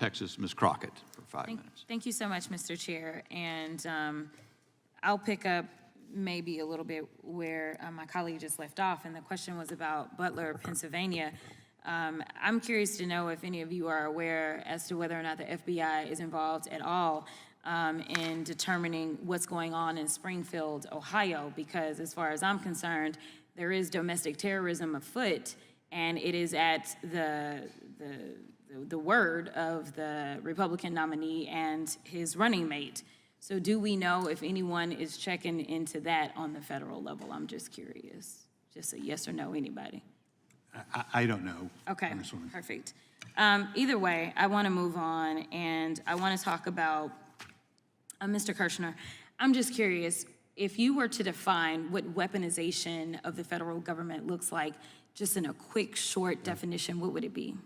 Texas, Ms. Crockett, for 5 minutes. Thank you so much, Mr. Chair. And I'll pick up maybe a little bit where my colleague just left off, and the question was about Butler, Pennsylvania. I'm curious to know if any of you are aware as to whether or not the FBI is involved at all in determining what's going on in Springfield, Ohio, because as far as I'm concerned, there is domestic terrorism afoot, and it is at the word of the Republican nominee and his running mate. So do we know if anyone is checking into that on the federal level? I'm just curious. Just a yes or no, anybody? I don't know. Okay, perfect. Either way, I want to move on, and I want to talk about Mr. Kirshner. I'm just curious, if you were to define what weaponization of the federal government looks like, just in a quick, short definition, what would it be?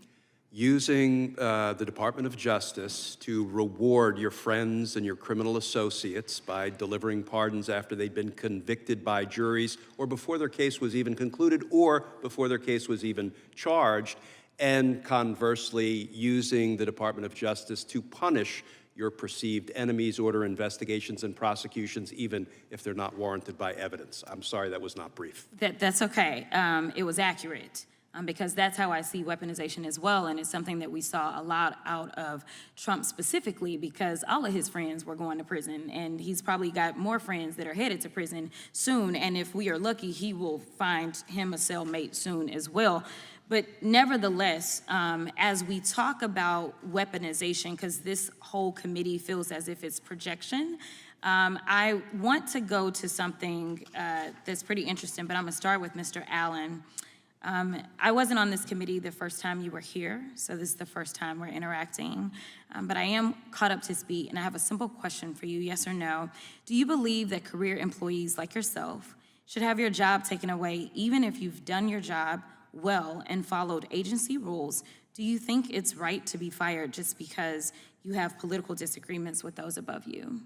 Using the Department of Justice to reward your friends and your criminal associates by delivering pardons after they'd been convicted by juries or before their case was even concluded or before their case was even charged, and conversely using the Department of Justice to punish your perceived enemies, order investigations and prosecutions, even if they're not warranted by evidence. I'm sorry, that was not brief. That's okay. It was accurate. Because that's how I see weaponization as well, and it's something that we saw a lot out of Trump specifically, because all of his friends were going to prison, and he's probably got more friends that are headed to prison soon, and if we are lucky, he will find him a cellmate soon as well. But nevertheless, as we talk about weaponization, because this whole committee feels as if it's projection, I want to go to something that's pretty interesting, but I'm gonna start with Mr. Allen. I wasn't on this committee the first time you were here, so this is the first time we're interacting. But I am caught up to speed, and I have a simple question for you, yes or no. Do you believe that career employees like yourself should have your job taken away even if you've done your job well and followed agency rules? Do you think it's right to be fired just because you have political disagreements with those above you?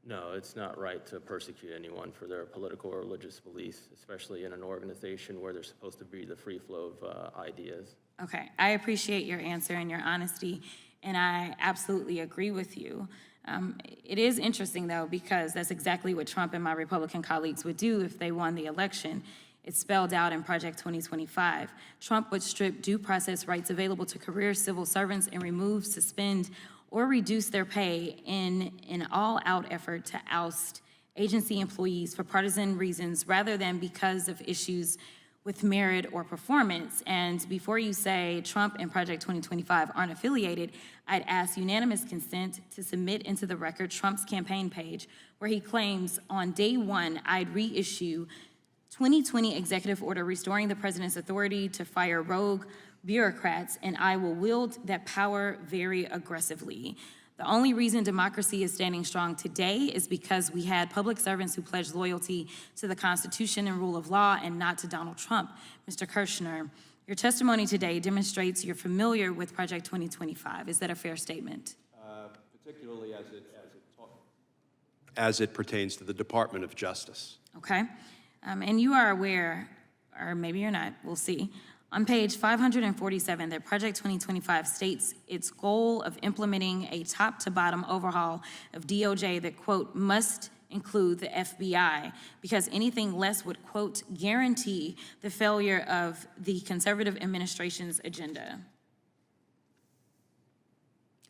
No, it's not right to persecute anyone for their political or religious beliefs, especially in an organization where there's supposed to be the free flow of ideas. Okay, I appreciate your answer and your honesty, and I absolutely agree with you. It is interesting, though, because that's exactly what Trump and my Republican colleagues would do if they won the election. It's spelled out in Project 2025. Trump would strip due process rights available to career civil servants and remove, suspend, or reduce their pay in an all-out effort to oust agency employees for partisan reasons rather than because of issues with merit or performance. And before you say Trump and Project 2025 aren't affiliated, I'd ask unanimous consent to submit into the record Trump's campaign page where he claims on day one I'd reissue 2020 executive order restoring the president's authority to fire rogue bureaucrats, and I will wield that power very aggressively. The only reason democracy is standing strong today is because we had public servants who pledged loyalty to the Constitution and rule of law and not to Donald Trump. Mr. Kirshner, your testimony today demonstrates you're familiar with Project 2025. Is that a fair statement? Particularly as it pertains to the Department of Justice. Okay. And you are aware, or maybe you're not, we'll see, on page 547, that Project 2025 states its goal of implementing a top-to-bottom overhaul of DOJ that, quote, must include the FBI, because anything less would, quote, guarantee the failure of the conservative administration's agenda.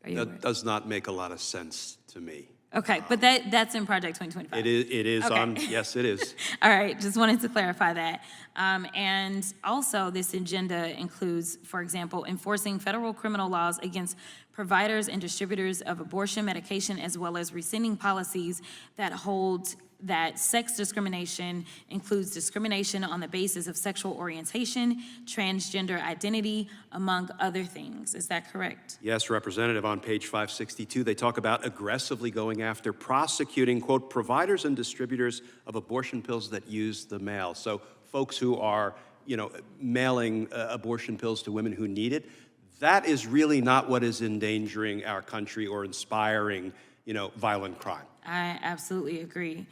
That does not make a lot of sense to me. Okay, but that's in Project 2025. It is okay. on, yes, it is. All right, just wanted to clarify that. And also this agenda includes, for example, enforcing federal criminal laws against providers and distributors of abortion medication, as well as rescinding policies that hold that sex discrimination includes discrimination on the basis of sexual orientation, transgender identity, among other things. Is that correct? Yes, Representative, on page 562, they talk about aggressively going after prosecuting, quote, providers and distributors of abortion pills that use the mail. So folks who are, mailing abortion pills to women who need it, that is really not what is endangering our country or inspiring, violent crime. I absolutely agree.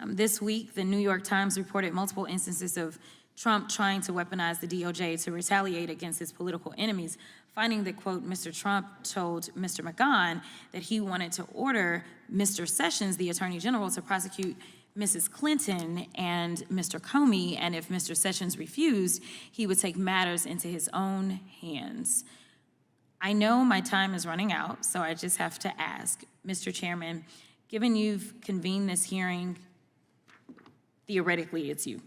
This week, the New York Times reported multiple instances of Trump trying to weaponize the DOJ to retaliate against his political enemies. finding that, quote, Mr. Trump told Mr. McGahn that he wanted to order Mr. Sessions, the Attorney General, to prosecute Mrs. Clinton and Mr. Comey, and if Mr. Sessions refused, he would take matters into his own hands. I know my time is running out, so I just have to ask, Mr. Chairman, given you've convened this hearing, theoretically it's you,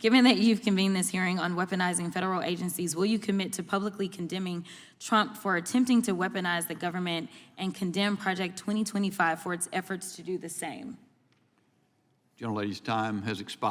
given that you've convened this hearing on weaponizing federal agencies, will you commit to publicly condemning Trump for attempting to weaponize the government and condemn Project 2025 for its efforts to do the same? Gentlelady's time has expired.